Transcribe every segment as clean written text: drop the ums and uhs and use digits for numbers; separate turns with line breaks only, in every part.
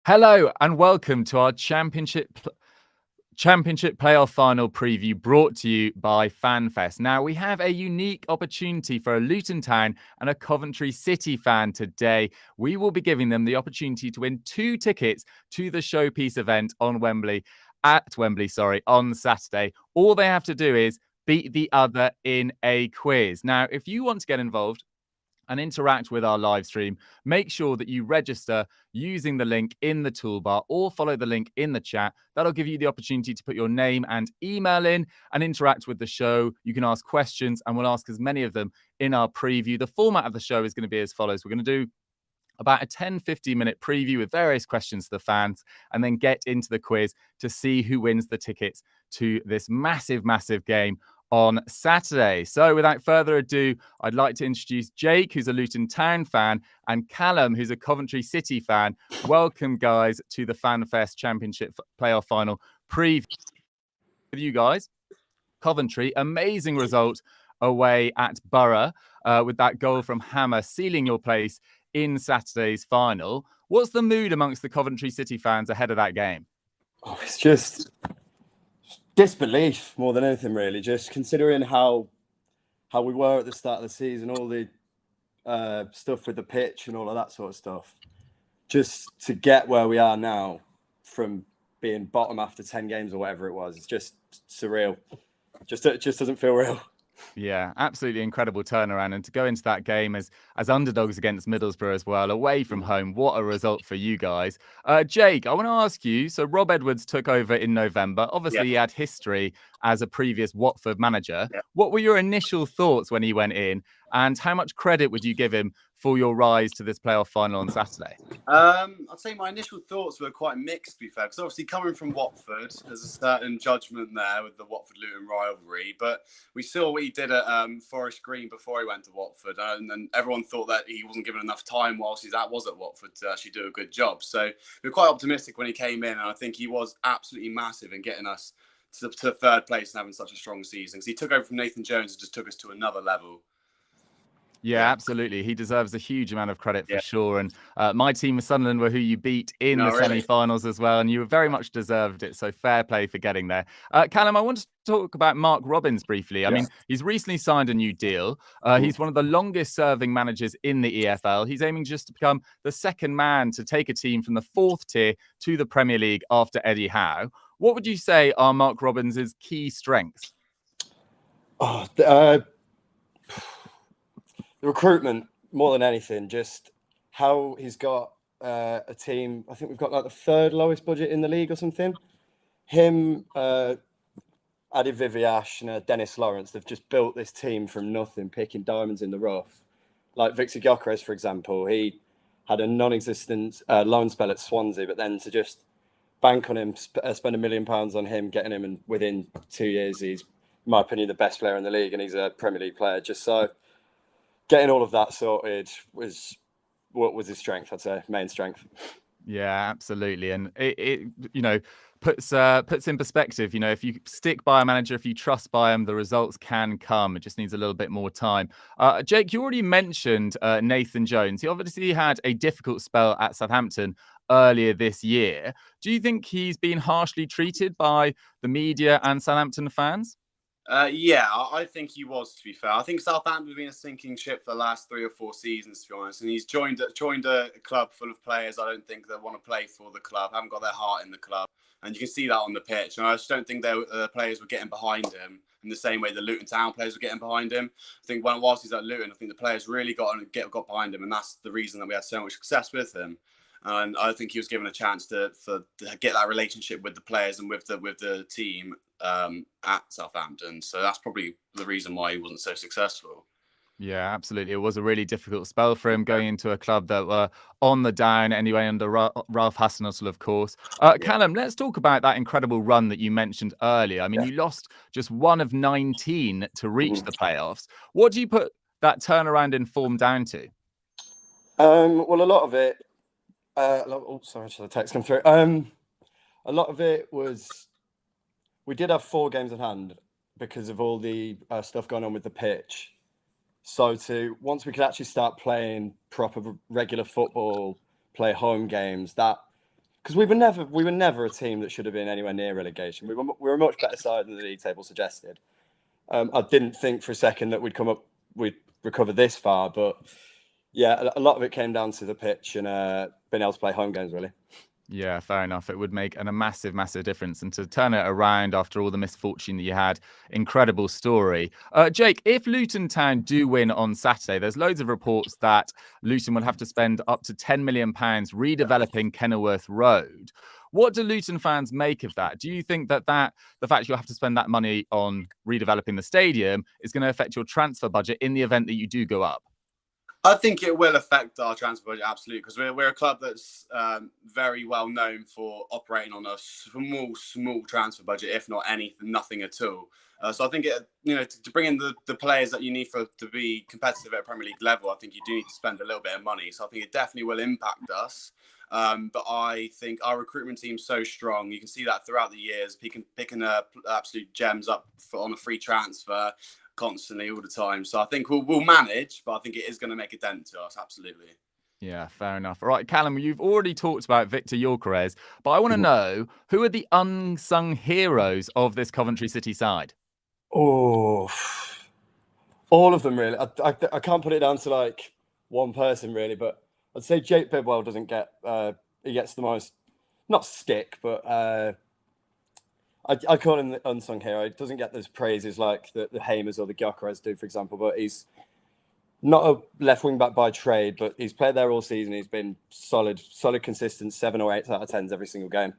Hello and welcome to our Championship playoff final preview brought to you by FanFest. Now, we have a unique opportunity for a Luton Town and a Coventry City fan today. We will be giving them the opportunity to win 2 tickets to the showpiece event on Wembley, on Saturday. All they have to do is beat the other in a quiz. Now, if you want to get involved and interact with our live stream, make sure that you register using the link in the toolbar or follow the link in the chat. That'll give you the opportunity to put your name and email in and interact with the show. You can ask questions and we'll ask as many of them in our preview. The format of the show is going to be as follows. We're going to do about a 10-15 minute preview with various questions to the fans and then get into the quiz to see who wins the tickets to this massive game on Saturday. So without further ado, I'd like to introduce Jake, who's a Luton Town fan, and Callum, who's a Coventry City fan. Welcome, guys, to the FanFest Championship playoff final preview. With you guys, Coventry, amazing result away at Borough with that goal from Hammer, sealing your place in Saturday's final. What's the mood amongst the Coventry City fans ahead of that game?
Oh, it's just disbelief more than anything, really. Just considering how we were at the start of the season, all the stuff with the pitch and all of that sort of stuff. Just to get where we are now from being bottom after 10 games or whatever it was, it's just surreal. It just doesn't feel real.
Yeah, absolutely incredible turnaround. And to go into that game as underdogs against Middlesbrough as well, away from home, what a result for you guys. Jake, I want to ask you, so Rob Edwards took over in November. Obviously, he had history as a previous Watford manager. What were your initial thoughts when he went in? And how much credit would you give him for your rise to this playoff final on Saturday?
I'd say my initial thoughts were quite mixed, to be fair, because obviously coming from Watford, there's a certain judgment there with the Watford-Luton rivalry, but we saw what he did at Forest Green before he went to Watford, and everyone thought that he wasn't given enough time whilst he was at Watford to actually do a good job. So we were quite optimistic when he came in, and I think he was absolutely massive in getting us to third place and having such a strong season, because he took over from Nathan Jones and just took us to another level.
Yeah, absolutely. He deserves a huge amount of credit for sure. And my team of Sunderland were who you beat in the semi-finals as well. And you very much deserved it. So fair play for getting there. Callum, I want to talk about Mark Robins briefly. I mean, he's recently signed a new deal. He's one of the longest serving managers in the EFL. He's aiming just to become the second man to take a team from the 4th tier to the Premier League after Eddie Howe. What would you say are Mark Robins' key strengths?
The recruitment, more than anything, just how he's got a team. I think we've got like the 3rd lowest budget in the league or something. Him, Adi Viviash and Dennis Lawrence, they've just built this team from nothing, picking diamonds in the rough. Like Victor Gyökeres, for example, he had a non-existent loan spell at Swansea, but then to just bank on him, spend £1 million on him, getting him, and within 2 years, he's, in my opinion, the best player in the league, and he's a Premier League player. Just so getting all of that sorted was what was his strength, I'd say, main strength.
Yeah, absolutely. And it puts in perspective, if you stick by a manager, if you trust by him, the results can come. It just needs a little bit more time. Jake, you already mentioned Nathan Jones. He obviously had a difficult spell at Southampton earlier this year. Do you think he's been harshly treated by the media and Southampton fans?
I think he was, to be fair. I think Southampton have been a sinking ship for the last 3 or 4 seasons, to be honest. And he's joined a club full of players I don't think that want to play for the club, haven't got their heart in the club. And you can see that on the pitch. And I just don't think the players were getting behind him in the same way the Luton Town players were getting behind him. I think whilst he's at Luton, I think the players really got behind him. And that's the reason that we had so much success with him. And I think he was given a chance to get that relationship with the players and with the team at Southampton. So that's probably the reason why he wasn't so successful.
Yeah, absolutely. It was a really difficult spell for him going into a club that were on the down anyway under Ralph Hasenhüttl, of course. Callum, let's talk about that incredible run that you mentioned earlier. I mean, you lost just 1 of 19 to reach the playoffs. What do you put that turnaround in form down to?
Well, a lot of it. Sorry, should the text come through? A lot of it was we did have 4 games in hand because of all the stuff going on with the pitch. So once we could actually start playing proper regular football, play home games, that because we were never a team that should have been anywhere near relegation. We were a much better side than the league table suggested. I didn't think for a second that we'd recover this far, but yeah, a lot of it came down to the pitch and being able to play home games, really.
Yeah, fair enough. It would make a massive, massive difference. And to turn it around after all the misfortune that you had, incredible story. Jake, if Luton Town do win on Saturday, there's loads of reports that Luton will have to spend up to £10 million redeveloping Kenilworth Road. What do Luton fans make of that? Do you think that the fact you'll have to spend that money on redeveloping the stadium is going to affect your transfer budget in the event that you do go up?
I think it will affect our transfer budget, absolutely, because we're a club that's very well known for operating on a small transfer budget, if not nothing at all. So I think to bring in the players that you need to be competitive at Premier League level, I think you do need to spend a little bit of money. So I think it definitely will impact us. But I think our recruitment team's so strong. You can see that throughout the years, picking absolute gems up on a free transfer constantly all the time. So I think we'll manage, but I think it is going to make a dent to us, absolutely.
Yeah, fair enough. All right, Callum, you've already talked about Victor Gyökeres, but I want to know, who are the unsung heroes of this Coventry City side?
Oh, all of them, really. I can't put it down to like one person, really, but I'd say Jake Bidwell doesn't get, he gets the most, not stick, but I call him the unsung hero. He doesn't get those praises like the Hamers or the Gyökeres do, for example, but he's not a left wing back by trade, but he's played there all season. He's been solid, consistent 7 or 8 out of 10s every single game.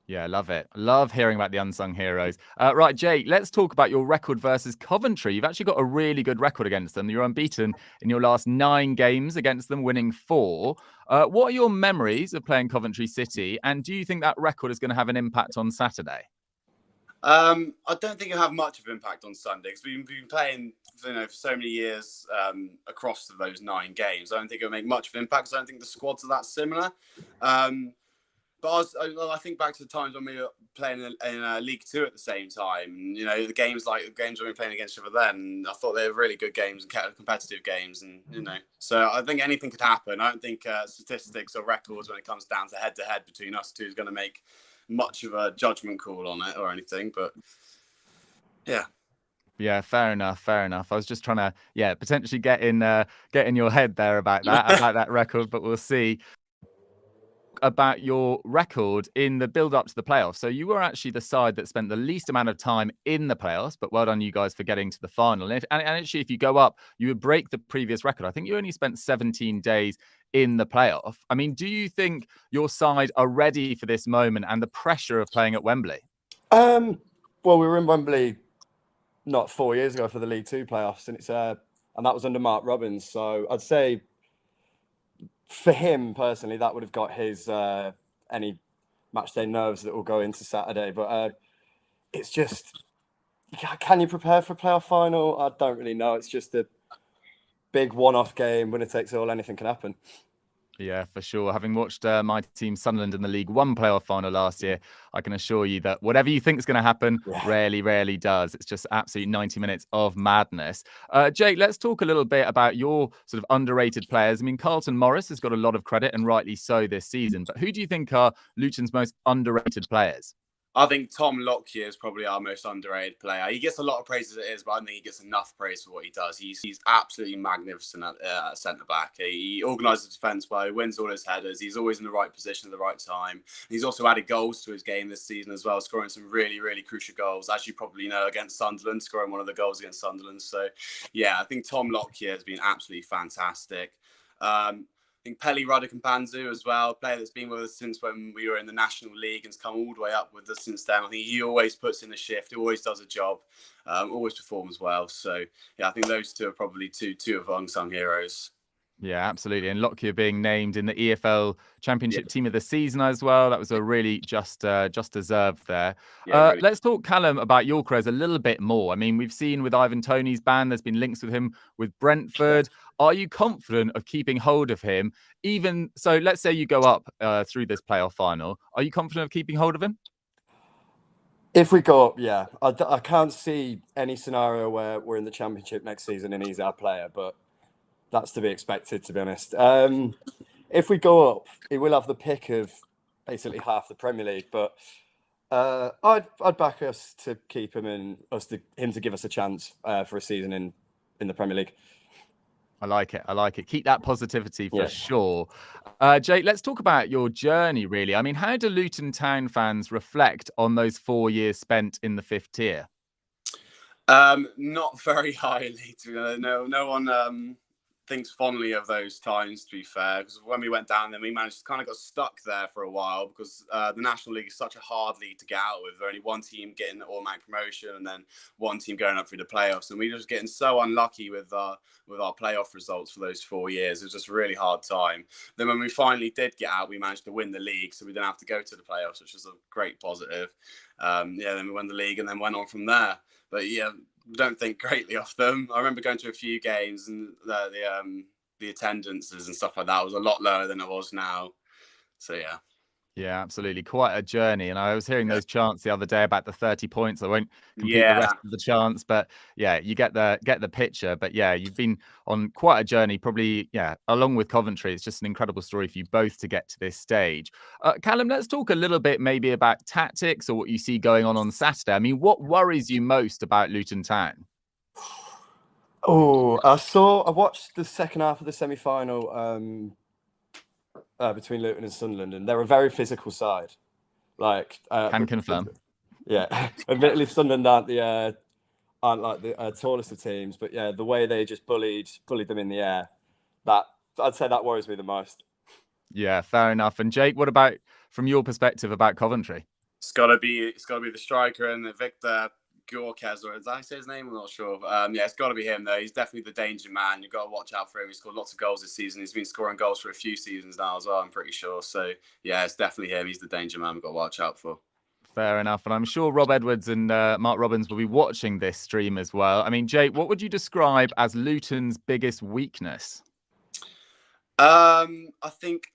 Yeah, love it. Love hearing about the unsung heroes. Right, Jake, let's talk about your record versus Coventry. You've actually got a really good record against them. You're unbeaten in your last 9 games against them, winning 4. What are your memories of playing Coventry City? And do you think that record is going to have an impact on Saturday?
I don't think it'll have much of an impact on Sunday, because we've been playing for so many years across those 9 games. I don't think it'll make much of an impact, because I don't think the squads are that similar. But I think back to the times when we were playing in League Two at the same time. The games when we were playing against each other then, I thought they were really good games and competitive games. And, so I think anything could happen. I don't think statistics or records when it comes down to head-to-head between us two is going to make much of a judgment call on it or anything. But, yeah.
Yeah, fair enough. I was just trying to, potentially get in your head there about that record, but we'll see. About your record in the build-up to the playoffs. So you were actually the side that spent the least amount of time in the playoffs, but well done you guys for getting to the final. And actually, if you go up, you would break the previous record. I think you only spent 17 days in the playoff. I mean, do you think your side are ready for this moment and the pressure of playing at Wembley?
Well, we were in Wembley not 4 years ago for the League Two playoffs, and and that was under Mark Robbins. So I'd say, for him personally, that would have got his any match day nerves that will go into Saturday. But it's just, can you prepare for a playoff final? I don't really know. It's just a big one-off game. Winner takes all. Anything can happen.
Yeah, for sure. Having watched my team Sunderland in the League One playoff final last year, I can assure you that whatever you think is going to happen rarely does. It's just absolutely 90 minutes of madness. Jake, let's talk a little bit about your sort of underrated players. I mean, Carlton Morris has got a lot of credit, and rightly so, this season. But who do you think are Luton's most underrated players?
I think Tom Lockyer is probably our most underrated player. He gets a lot of praise as it is, but I don't think he gets enough praise for what he does. He's absolutely magnificent at centre-back. He organises defence well, he wins all his headers, he's always in the right position at the right time. He's also added goals to his game this season as well, scoring some really, really crucial goals, as you probably know, against Sunderland, scoring one of the goals against Sunderland. So, yeah, I think Tom Lockyer has been absolutely fantastic. I think Pelly Rudder-Kampanzu as well, a player that's been with us since when we were in the National League and has come all the way up with us since then. I think he always puts in a shift, he always does a job, always performs well. So, yeah, I think those two are probably two of our unsung heroes.
Yeah, absolutely. And Lockyer being named in the EFL Championship Team of the Season as well. That was a really just deserved there.
Yeah, really.
Let's talk, Callum, about Gyökeres a little bit more. I mean, we've seen with Ivan Toney's ban, there's been links with him with Brentford. Are you confident of keeping hold of him? Even so, let's say you go up through this playoff final. Are you confident of keeping hold of him?
If we go up, yeah. I can't see any scenario where we're in the Championship next season and he's our player, but that's to be expected, to be honest. If we go up, he will have the pick of basically half the Premier League. But I'd back us to keep him and him to give us a chance for a season in the Premier League.
I like it. I like it. Keep that positivity for
Yeah.
sure. Jake, let's talk about your journey, really. I mean, how do Luton Town fans reflect on those 4 years spent in the 5th tier?
Not very highly, to be honest. No one thinks fondly of those times, to be fair, because when we went down there, we managed to kind of got stuck there for a while because the National League is such a hard league to get out with. Only one team getting the automatic promotion and then one team going up through the playoffs, and we were just getting so unlucky with our playoff results for those 4 years. It was just a really hard time. Then when we finally did get out, we managed to win the league, so we didn't have to go to the playoffs, which was a great positive. Then we won the league and then went on from there. But yeah, don't think greatly of them. I remember going to a few games and the attendances and stuff like that was a lot lower than it was now. So yeah.
Yeah, absolutely. Quite a journey. And I was hearing those chants the other day about the 30 points. I won't complete the rest of the chants, but yeah, you get the picture. But yeah, you've been on quite a journey, probably, along with Coventry. It's just an incredible story for you both to get to this stage. Callum, let's talk a little bit maybe about tactics or what you see going on Saturday. I mean, what worries you most about Luton Town?
Oh, I watched the second half of the semi-final between Luton and Sunderland, and they're a very physical side. Like,
can confirm.
Yeah, admittedly, Sunderland aren't like the tallest of teams, but yeah, the way they just bullied them in the air, that I'd say that worries me the most.
Yeah, fair enough. And Jake, what about from your perspective about Coventry?
It's gotta be the striker and the Victor Gorkez, or is that his name? I'm not sure. It's got to be him, though. He's definitely the danger man. You've got to watch out for him. He's scored lots of goals this season. He's been scoring goals for a few seasons now as well, I'm pretty sure. So, yeah, it's definitely him. He's the danger man we've got to watch out for.
Fair enough. And I'm sure Rob Edwards and Mark Robbins will be watching this stream as well. I mean, Jake, what would you describe as Luton's biggest weakness?
I think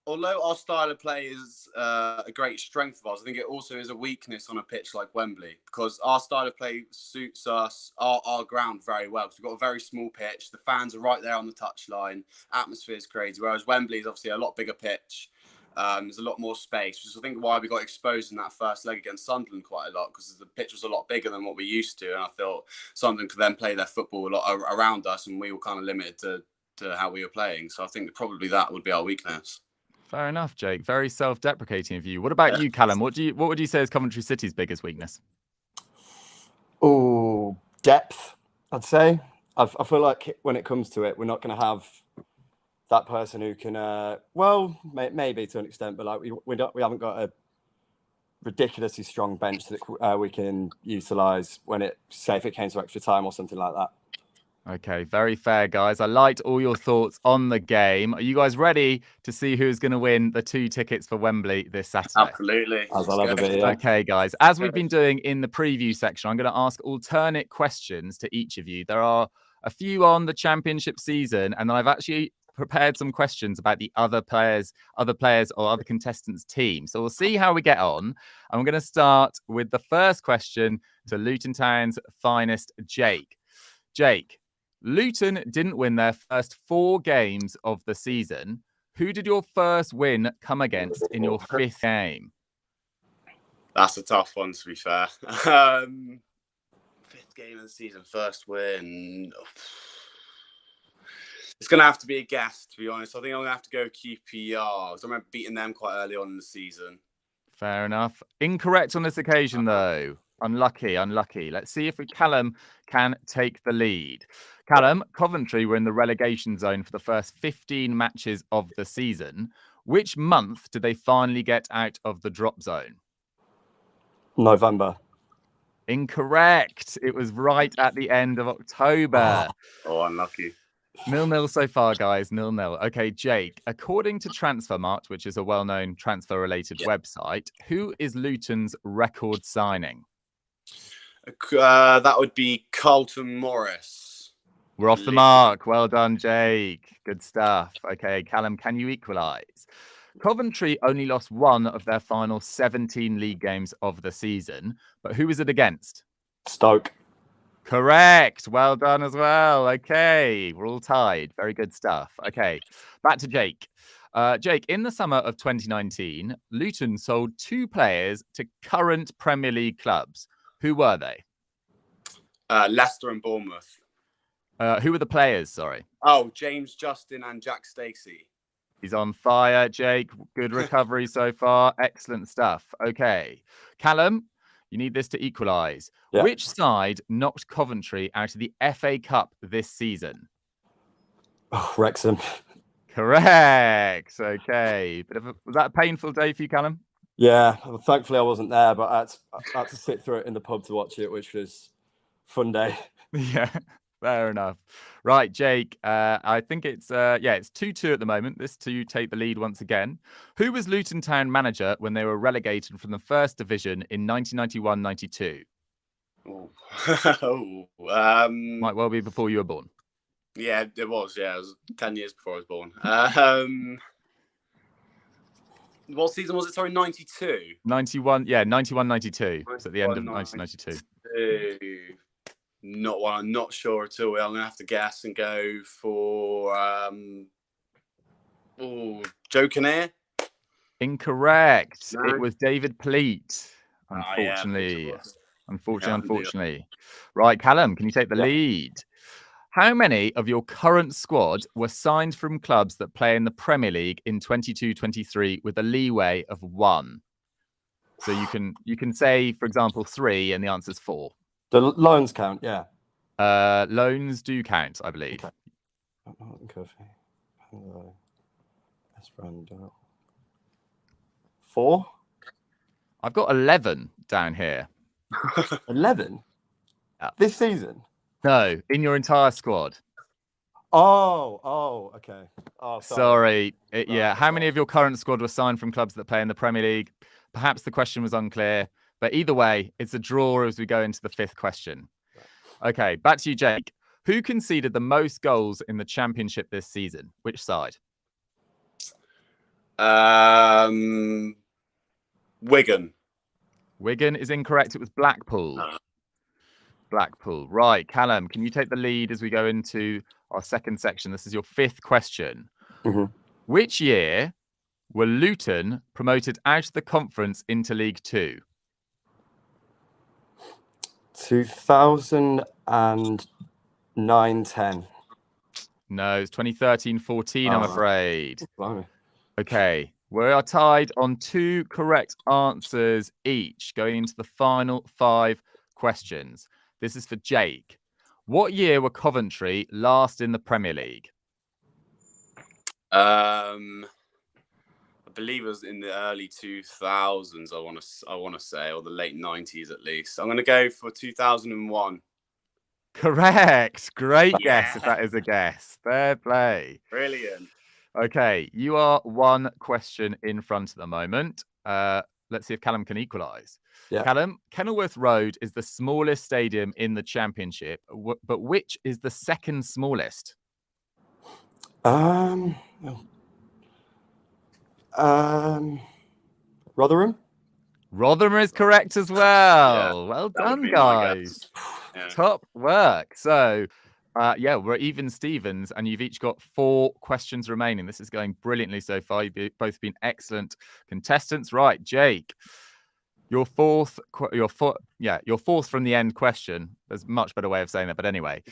although our style of play is a great strength of ours, I think it also is a weakness on a pitch like Wembley because our style of play suits us, our ground very well because we've got a very small pitch. The fans are right there on the touchline. Atmosphere is crazy, whereas Wembley is obviously a lot bigger pitch. There's a lot more space, which is I think why we got exposed in that first leg against Sunderland quite a lot because the pitch was a lot bigger than what we used to. And I thought Sunderland could then play their football a lot around us and we were kind of limited to how we were playing. So I think probably that would be our weakness.
Fair enough, Jake. Very self-deprecating of you. What about you, Callum? What would you say is Coventry City's biggest weakness?
Oh, depth, I'd say. I feel like when it comes to it, we're not going to have that person who can, maybe to an extent, but like we haven't got a ridiculously strong bench that we can utilise say if it came to extra time or something like that.
Okay, very fair, guys. I liked all your thoughts on the game. Are you guys ready to see who's going to win the 2 tickets for Wembley this Saturday?
Absolutely.
As I'll ever be, yeah.
Okay, guys. As we've been doing in the preview section, I'm going to ask alternate questions to each of you. There are a few on the championship season, and I've actually prepared some questions about the other players or other contestants' teams. So we'll see how we get on. I'm going to start with the first question to Luton Town's finest, Jake. Jake, Luton didn't win their first 4 games of the season. Who did your first win come against in your 5th game?
That's a tough one, to be fair. 5th game of the season, first win. It's going to have to be a guess, to be honest. I think I'm going to have to go QPR. I remember beating them quite early on in the season.
Fair enough. Incorrect on this occasion, though. Unlucky. Let's see if Callum can take the lead. Callum, Coventry were in the relegation zone for the first 15 matches of the season. Which month did they finally get out of the drop zone?
November.
Incorrect. It was right at the end of October.
Oh, unlucky.
0-0 so far, guys. 0-0. Okay, Jake, according to Transfermarkt, which is a well-known transfer-related website, who is Luton's record signing?
That would be Carlton Morris.
We're off the mark. Well done, Jake. Good stuff. Okay, Callum, can you equalise? Coventry only lost 1 of their final 17 league games of the season, but who was it against?
Stoke.
Correct. Well done as well. Okay, we're all tied. Very good stuff. Okay, back to Jake. Jake, in the summer of 2019, Luton sold 2 players to current Premier League clubs. Who were they?
Leicester and Bournemouth.
Who were the players? Sorry.
Oh, James Justin and Jack Stacey.
He's on fire, Jake. Good recovery so far. Excellent stuff. Okay. Callum, you need this to equalise.
Yeah.
Which side knocked Coventry out of the FA Cup this season?
Oh, Wrexham.
Correct. Okay. Was that a painful day for you, Callum?
Yeah, well, thankfully I wasn't there, but I had to sit through it in the pub to watch it, which was a fun day.
Yeah, fair enough. Right, Jake. I think it's 2-2 at the moment. This two take the lead once again. Who was Luton Town manager when they were relegated from the first division in 1991-92? Might well be before you were born.
Yeah, it was. Yeah, it was 10 years before I was born. What season was it? Sorry, 92?
91, yeah, 91-92. It's at the end of 1992.
Not one. I'm not sure at all. I'm going to have to guess and go for Joe Kinnear.
Incorrect.
No.
It was David Pleat.
Unfortunately.
Unfortunately. Right, Callum, can you take the lead? How many of your current squad were signed from clubs that play in the Premier League in 22-23 with a leeway of 1? So you can say, for example, 3, and the answer's 4.
The loans count, yeah.
Loans do count, I believe.
Okay. 4?
I've got 11 down here.
11? This season?
No, in your entire squad.
Oh, okay. Oh,
sorry. How many of your current squad were signed from clubs that play in the Premier League? Perhaps the question was unclear, but either way, it's a draw as we go into the 5th question. Okay, back to you, Jake. Who conceded the most goals in the Championship this season? Which side?
Wigan.
Wigan is incorrect. It was Blackpool. Blackpool. Right, Callum, can you take the lead as we go into our 2nd section? This is your 5th question.
Mm-hmm.
Which year were Luton promoted out of the conference into League 2?
2009-10.
No, it's 2013-14, I'm afraid.
Blimey.
Okay, we are tied on 2 correct answers each, going into the final 5 questions. This is for Jake. What year were Coventry last in the Premier League?
I believe it was in the early 2000s. I want to say, or the late 90s at least. I'm going to go for 2001.
Correct. Great guess, if that is a guess. Fair play.
Brilliant.
Okay, you are 1 question in front at the moment. Let's see if Callum can equalise.
Yeah.
Callum, Kenilworth Road is the smallest stadium in the Championship, but which is the 2nd smallest?
Rotherham?
Rotherham is correct as well.
Yeah,
well done, guys.
Yeah.
Top work. So, we're even Stevens, and you've each got 4 questions remaining. This is going brilliantly so far. You've both been excellent contestants. Right, Jake, your fourth from the end question. There's a much better way of saying that, but anyway,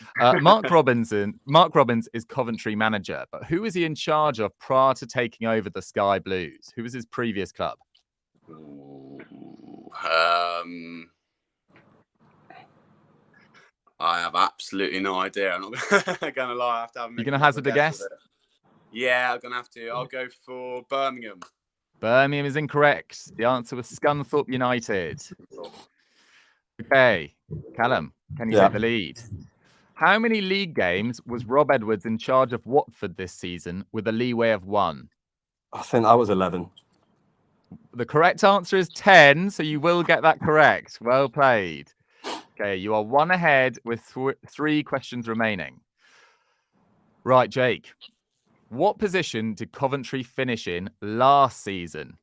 Mark Robbins is Coventry manager, but who was he in charge of prior to taking over the Sky Blues? Who was his previous club?
I have absolutely no idea. I'm not going to lie. I have to have.
You're going to hazard a guess?
Yeah, I'm going to have to. I'll go for Birmingham.
Birmingham is incorrect. The answer was Scunthorpe United. Okay, Callum, can you take the lead? How many league games was Rob Edwards in charge of Watford this season with a leeway of 1?
I think that was 11.
The correct answer is 10, so you will get that correct. Well played. Okay, you are 1 ahead with 3 questions remaining. Right, Jake. What position did Coventry finish in last season?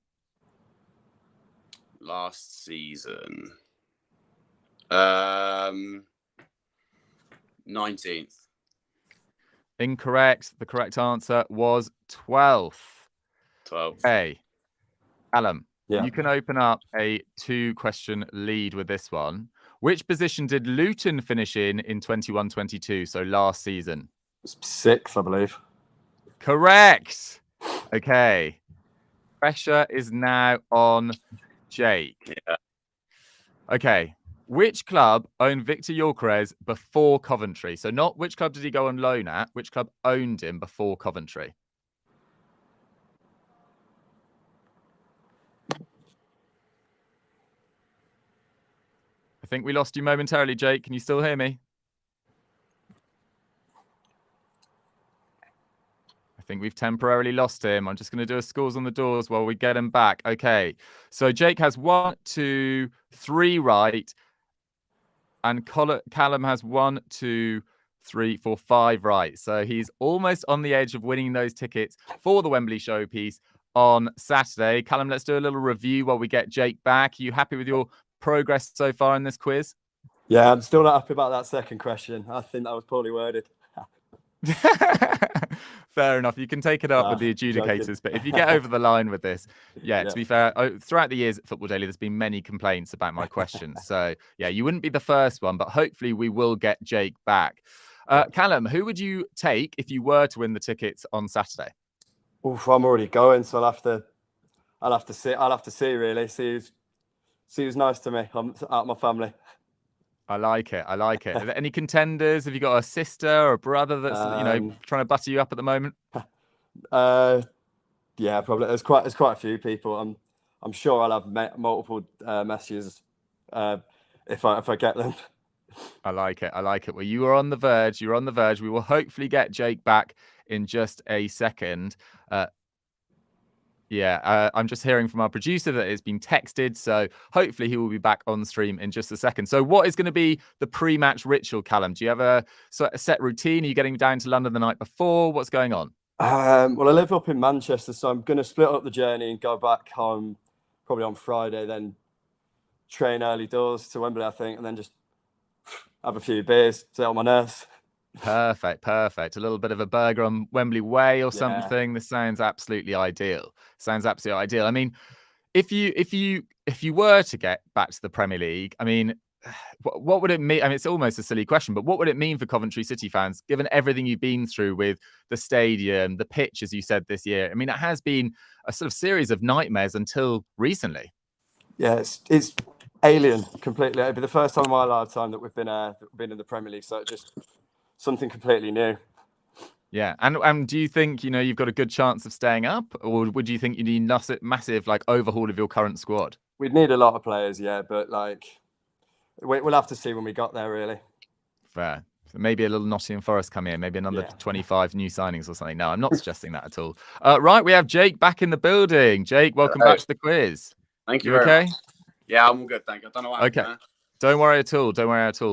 Last season. 19th.
Incorrect. The correct answer was 12th.
12th.
Okay. Callum,
Yeah.
you can open up a 2-question lead with this one. Which position did Luton finish in 21-22, so last season?
It's 6th, I believe.
Correct. Okay. Pressure is now on Jake.
Yeah.
Okay. Which club owned Victor Gyökeres before Coventry? So not which club did he go on loan at, which club owned him before Coventry? I think we lost you momentarily, Jake. Can you still hear me? I think we've temporarily lost him. I'm just going to do a scores on the doors while we get him back. Okay. So Jake has 1, 2, 3 right. And Callum has 1, 2, 3, 4, 5 right. So he's almost on the edge of winning those tickets for the Wembley showpiece on Saturday. Callum, let's do a little review while we get Jake back. Are you happy with your progress so far in this quiz?
Yeah, I'm still not happy about that second question. I think that was poorly worded.
Fair enough. You can take it up with the adjudicators,
joking.
but if you get over the line with this, to be fair, throughout the years at Football Daily, there's been many complaints about my questions. So, yeah, you wouldn't be the first one, but hopefully we will get Jake back. Callum, who would you take if you were to win the tickets on Saturday?
Oof, I'm already going, so I'll have to see really. See who's nice to me. I'm out of my family.
I like it. Are there any contenders? Have you got a sister or a brother that's trying to butter you up at the moment?
Yeah, probably. There's quite a few people. I'm sure I'll have multiple messages if I get them.
I like it. Well, you are on the verge. You're on the verge. We will hopefully get Jake back in just a second. I'm just hearing from our producer that it's been texted, so hopefully he will be back on stream in just a second. So what is going to be the pre-match ritual, Callum? Do you have a set routine? Are you getting down to London the night before? What's going on?
Well, I live up in Manchester, so I'm going to split up the journey and go back home probably on Friday, then train early doors to Wembley, I think, and then just have a few beers, sit on my nerves.
Perfect. A little bit of a burger on Wembley Way or something. This sounds absolutely ideal. I mean, if you were to get back to the Premier League, I mean, what would it mean? I mean, it's almost a silly question, but what would it mean for Coventry City fans, given everything you've been through with the stadium, the pitch, as you said this year? I mean, it has been a sort of series of nightmares until recently.
Yeah, it's alien completely. It'll be the first time in my lifetime that we've been in the Premier League, so it's just something completely new.
Yeah, and do you think you've got a good chance of staying up, or would you think you need massive overhaul of your current squad?
We'd need a lot of players, yeah, but we'll have to see when we got there, really.
Fair. So maybe a little Nottingham Forest come in, maybe another 25 new signings or something. No, I'm not suggesting that at all. Right, we have Jake back in the building. Jake, welcome back to the quiz.
Thank you.
You okay?
Much. Yeah, I'm all good, thank you. I don't know what happened there.
Don't worry at all.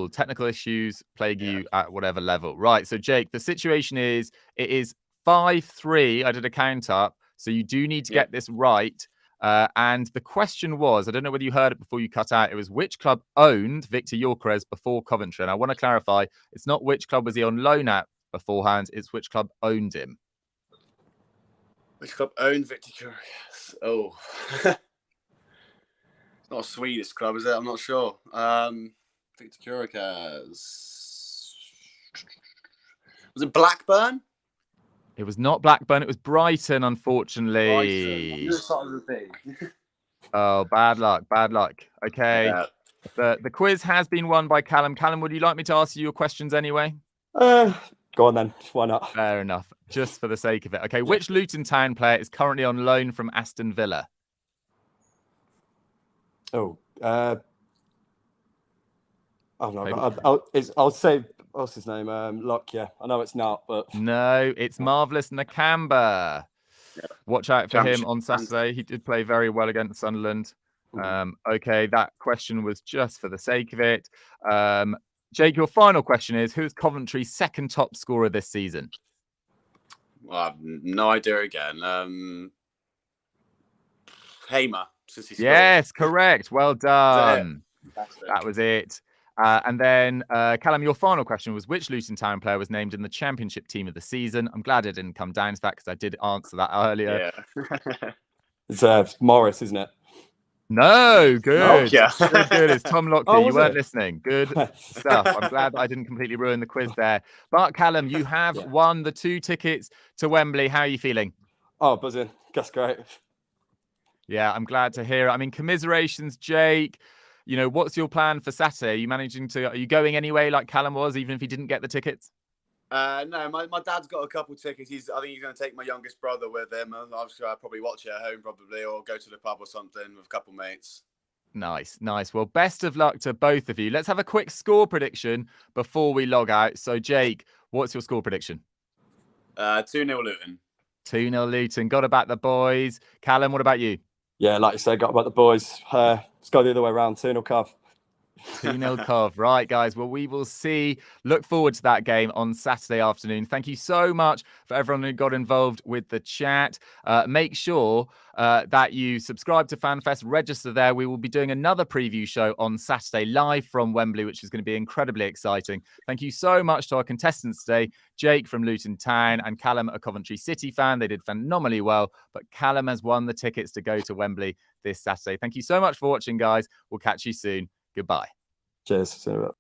Technical issues plague you at whatever level. Right. So, Jake, the situation is it is 5-3. I did a count up. So you do need to get this right. And the question was, I don't know whether you heard it before you cut out. It was which club owned Victor Gyökeres before Coventry? And I want to clarify, it's not which club was he on loan at beforehand. It's which club owned him.
Which club owned Victor Gyökeres? Oh. Not a Swedish club, is it? I'm not sure. Victor Gyökeres. Was it Blackburn?
It was not Blackburn. It was Brighton, unfortunately. Oh, bad luck. Okay. Yeah. The quiz has been won by Callum. Callum, would you like me to ask you your questions anyway?
Go on then. Why not?
Fair enough. Just for the sake of it. Okay. Which Luton Town player is currently on loan from Aston Villa?
Oh, I'll say, what's his name? Locke, yeah. I know it's not, but...
No, it's Marvellous Nakamba. Yeah. Watch out for him on Saturday. He did play very well against Sunderland. Okay, that question was just for the sake of it. Jake, your final question is, who's Coventry's second top scorer this season?
Well, I have no idea again. Hamer.
Yes, correct. Well done. That was it. And then, Callum, your final question was, which Luton Town player was named in the Championship Team of the Season? I'm glad it didn't come down to that because I did answer that earlier.
Yeah.
It's Morris, isn't it?
No, good.
yeah.
Good. It's Tom Lockyer.
Oh,
You
was
weren't
it?
listening. Good stuff. I'm glad that I didn't completely ruin the quiz there. But Callum, you have won the 2 tickets to Wembley. How are you feeling?
Oh, buzzing. That's great.
Yeah, I'm glad to hear it. I mean, commiserations, Jake. You know, what's your plan for Saturday? Are you going anyway like Callum was, even if he didn't get the tickets?
No, my dad's got a couple tickets. I think he's going to take my youngest brother with him. I'll probably watch it at home, probably, or go to the pub or something with a couple mates. Nice.
Well, best of luck to both of you. Let's have a quick score prediction before we log out. So, Jake, what's your score prediction?
2-0 Luton.
2-0 Luton. Got to back the boys. Callum, what about you?
Yeah, like you said, got about the boys. Let's go the other way around. 2-0 Cov.
2-0 Cov. Right, guys. Well, we will see. Look forward to that game on Saturday afternoon. Thank you so much for everyone who got involved with the chat. Make sure that you subscribe to FanFest, register there. We will be doing another preview show on Saturday live from Wembley, which is going to be incredibly exciting. Thank you so much to our contestants today, Jake from Luton Town and Callum, a Coventry City fan. They did phenomenally well, but Callum has won the tickets to go to Wembley this Saturday. Thank you so much for watching, guys. We'll catch you soon. Goodbye.
Cheers. See you in a bit.